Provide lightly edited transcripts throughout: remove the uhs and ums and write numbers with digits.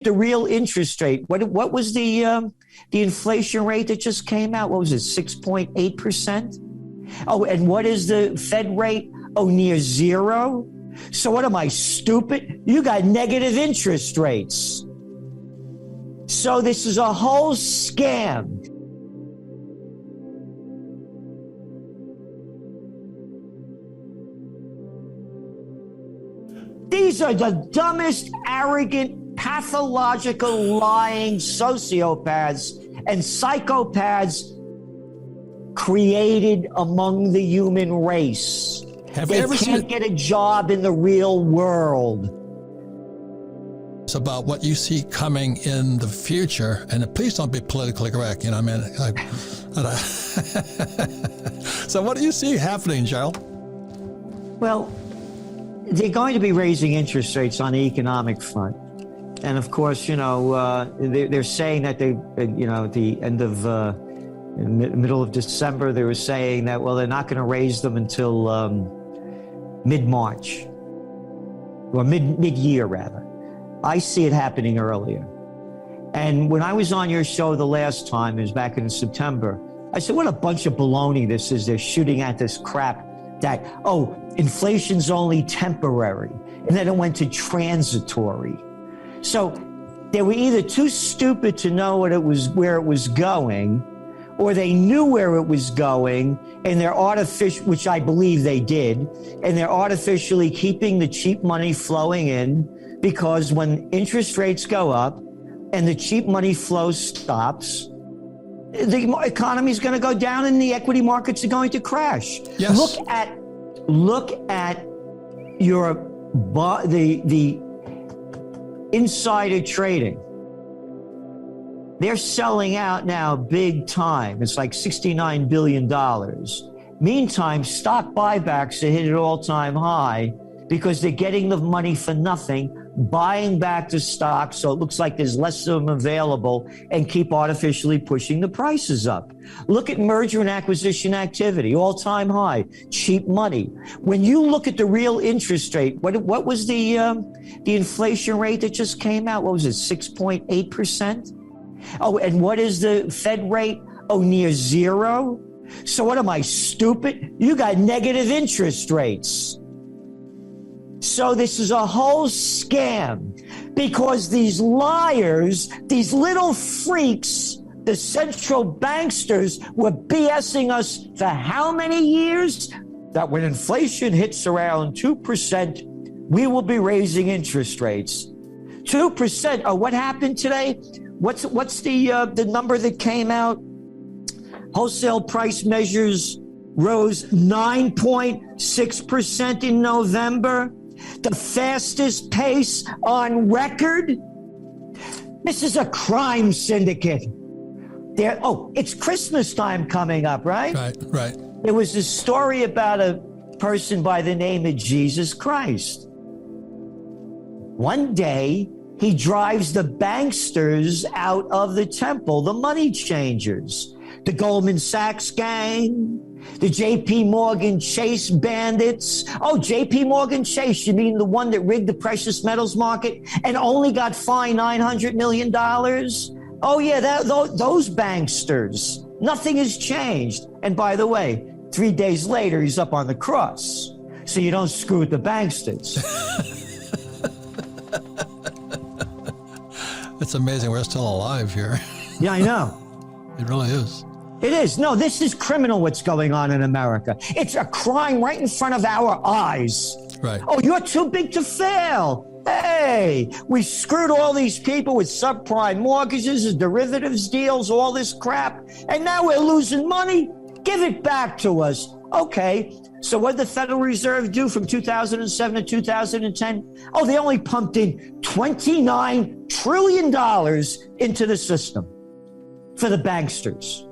the real interest rate. What was the inflation rate that just came out? What was it, 6.8%? Oh, and what is the Fed rate? Oh, near zero. So what am I, stupid? You got negative interest rates. So this is a whole scam. These are the dumbest, arrogant, pathological, lying sociopaths and psychopaths created among the human race. They can't get a job in the real world. It's about what you see coming in the future, and please don't be politically correct. You know, I mean, so what do you see happening, Gerald? Well, they're going to be raising interest rates on the economic front. And of course, you know, they're saying that they, you know, at the end of, middle of December, they were saying that, well, they're not going to raise them until mid-March, or mid-year rather. I see it happening earlier. And when I was on your show the last time, it was back in September, I said, what a bunch of baloney this is. They're shooting at this crap that, oh, inflation's only temporary. And then it went to transitory. So they were either too stupid to know where it was going, or they knew where it was going, and they're artificial, which I believe they did, and they're artificially keeping the cheap money flowing in, because when interest rates go up and the cheap money flow stops, the economy is going to go down and the equity markets are going to crash. Yes. Look at the insider trading. They're selling out now big time. It's like $69 billion. Meantime, stock buybacks are hit at all-time high because they're getting the money for nothing, buying back the stock so it looks like there's less of them available, and keep artificially pushing the prices up. Look at merger and acquisition activity, all-time high, cheap money. When you look at the real interest rate, what was the inflation rate that just came out? What was it, 6.8%? Oh, and what is the Fed rate? Oh, near zero. So what am I, stupid? You got negative interest rates. So this is a whole scam, because these liars, these little freaks, the central banksters, were BSing us for how many years? That when inflation hits around 2%, we will be raising interest rates. 2%. Oh, what happened today? What's the number that came out? Wholesale price measures rose 9.6% in November. The fastest pace on record. This is a crime syndicate. It's Christmas time coming up, right? Right. There was a story about a person by the name of Jesus Christ. One day, he drives the banksters out of the temple, the money changers, the Goldman Sachs gang, the J.P. Morgan Chase bandits. Oh, J.P. Morgan Chase, you mean the one that rigged the precious metals market and only got fined $900 million? Oh, yeah, those banksters. Nothing has changed. And by the way, 3 days later, he's up on the cross. So you don't screw with the banksters. It's amazing we're still alive here. Yeah, I know. It really is. It is. No, this is criminal what's going on in America. It's a crime right in front of our eyes. Right. Oh, you're too big to fail. Hey, we screwed all these people with subprime mortgages, derivatives deals, all this crap, and now we're losing money? Give it back to us. Okay, so what did the Federal Reserve do from 2007 to 2010? Oh, they only pumped in $29 trillion into the system for the banksters.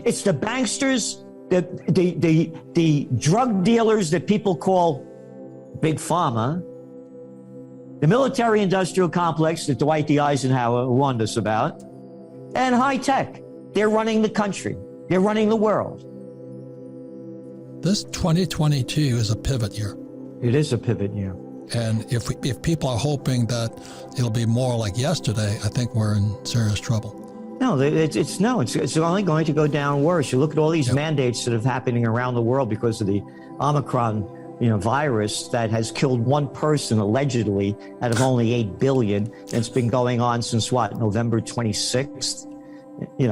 It's the banksters, the drug dealers that people call Big Pharma, the military-industrial complex that Dwight D. Eisenhower warned us about, and high tech. They're running the country. They're running the world. This 2022 is a pivot year. It is a pivot year. And if people are hoping that it'll be more like yesterday, I think we're in serious trouble. No, it's only going to go down worse. You look at all these mandates that are happening around the world because of the Omicron, virus that has killed one person allegedly out of only 8 billion. And it's been going on since November 26th.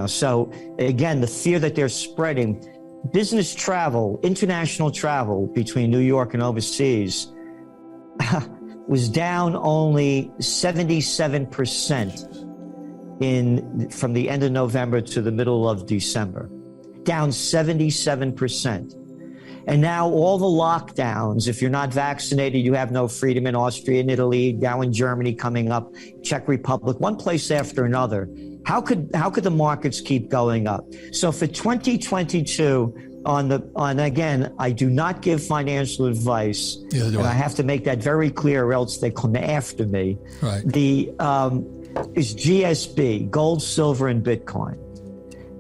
So again, the fear that they're spreading, business travel, international travel between New York and overseas was down only 77% from the end of November to the middle of December, down 77%. And now all the lockdowns, if you're not vaccinated, you have no freedom in Austria and Italy, now in Germany coming up, Czech Republic, one place after another. How could the markets keep going up? So for 2022, again, I do not give financial advice. Neither do I I. have to make that very clear, or else they come after me. Right. Is GSB, gold, silver, and Bitcoin.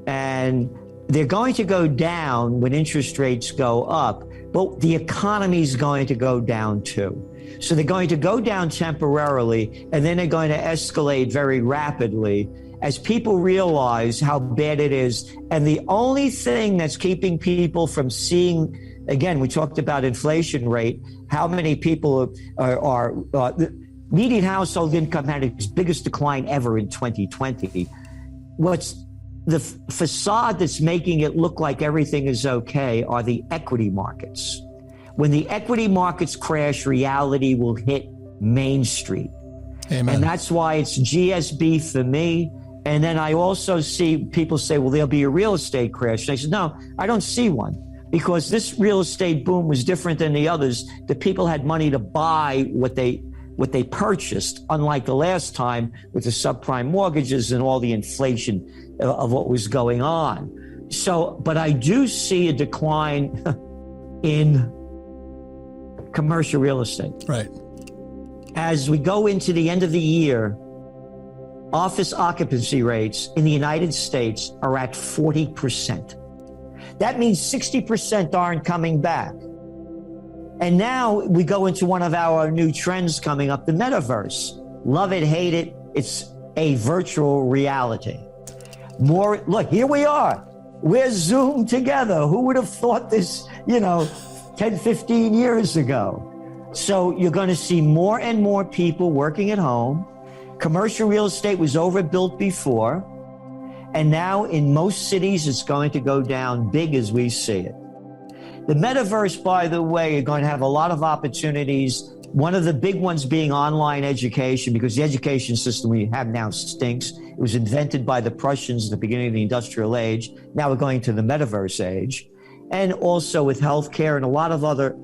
And they're going to go down when interest rates go up, but the economy is going to go down too. So they're going to go down temporarily, and then they're going to escalate very rapidly as people realize how bad it is. And the only thing that's keeping people from seeing, again, we talked about inflation rate, how many people are median household income had its biggest decline ever in 2020. What's the facade that's making it look like everything is okay are the equity markets. When the equity markets crash, reality will hit Main Street. Amen. And that's why it's GSB for me. And then I also see people say, well, there'll be a real estate crash. And I said, no, I don't see one, because this real estate boom was different than the others. The people had money to buy what they purchased, unlike the last time with the subprime mortgages and all the inflation of what was going on. So, but I do see a decline in commercial real estate. Right. As we go into the end of the year, office occupancy rates in the United States are at 40%. That means 60% aren't coming back. And now we go into one of our new trends coming up, the metaverse. Love it, hate it, it's a virtual reality. Look, here we are. We're Zoomed together. Who would have thought this, 10, 15 years ago? So you're going to see more and more people working at home. Commercial real estate was overbuilt before. And now in most cities, it's going to go down big as we see it. The metaverse, by the way, are going to have a lot of opportunities. One of the big ones being online education, because the education system we have now stinks. It was invented by the Prussians at the beginning of the industrial age. Now we're going to the metaverse age. And also with healthcare and a lot of other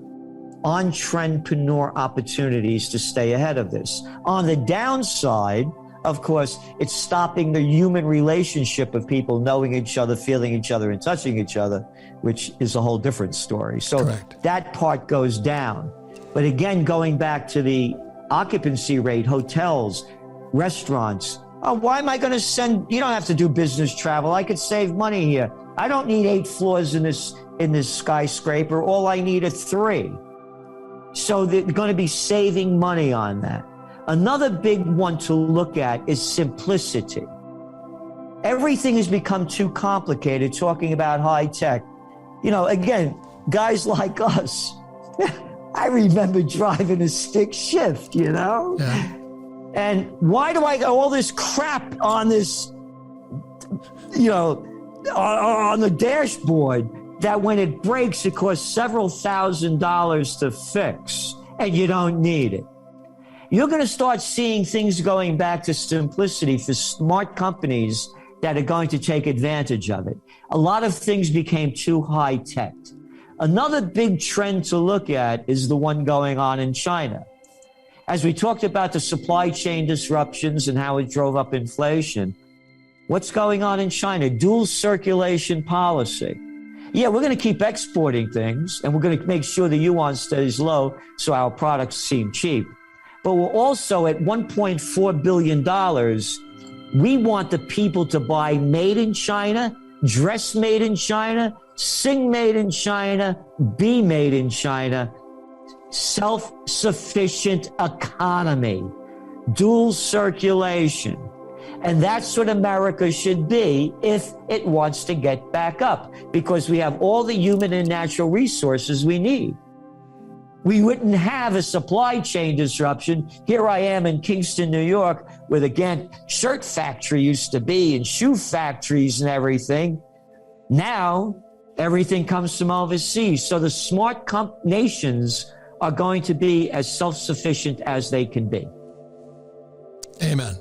entrepreneur opportunities to stay ahead of this. On the downside, of course, it's stopping the human relationship of people knowing each other, feeling each other, and touching each other, which is a whole different story. So Correct. That part goes down. But again, going back to the occupancy rate, hotels, restaurants. Oh, why am I going to send? You don't have to do business travel. I could save money here. I don't need 8 floors in this skyscraper. All I need are 3. So they're going to be saving money on that. Another big one to look at is simplicity. Everything has become too complicated, talking about high tech. Again, guys like us, I remember driving a stick shift, Yeah. And why do I got all this crap on this, on the dashboard that when it breaks, it costs several $1,000s to fix, and you don't need it? You're going to start seeing things going back to simplicity for smart companies that are going to take advantage of it. A lot of things became too high tech. Another big trend to look at is the one going on in China. As we talked about the supply chain disruptions and how it drove up inflation, what's going on in China? Dual circulation policy. Yeah, we're going to keep exporting things, and we're going to make sure the yuan stays low so our products seem cheap. But we're also at $1.4 billion. We want the people to buy made in China, dress made in China, sing made in China, be made in China. self-sufficient economy, dual circulation. And that's what America should be if it wants to get back up, because we have all the human and natural resources we need. We wouldn't have a supply chain disruption. Here I am in Kingston, New York, where the Gantt shirt factory used to be and shoe factories and everything. Now, everything comes from overseas. So the smart nations are going to be as self-sufficient as they can be. Amen.